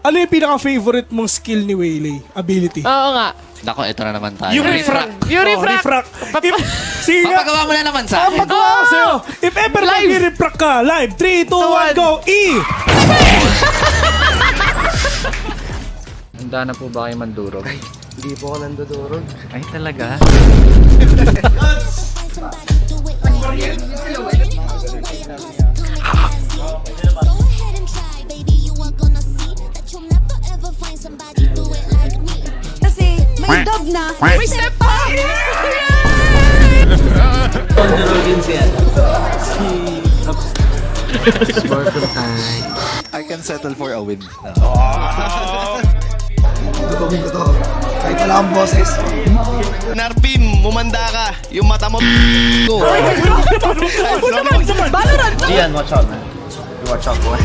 Ano yung pinaka-favorite mong skill ni Waylay? Ability? Oo nga. Nako, ito na naman tayo. Yung refract. Yung Oh, refract. refract. Sige nga. Papagawa mo na naman sa akin. Papagawa ko sa'yo. If ever Live. mag-refract ka, live. 3, 2, 1, go. E! Handa na po ba kayo mandurog? Hindi po ako nandudurog. Ay, talaga? Kasi may dog na. May step pa! Scorpion time. I can settle for a win. Dudugin ko to. Kahit wala akong boses. Narpim, mumanda ka. Yung mata mo. Go. Gian, watch out man. You watch out boy.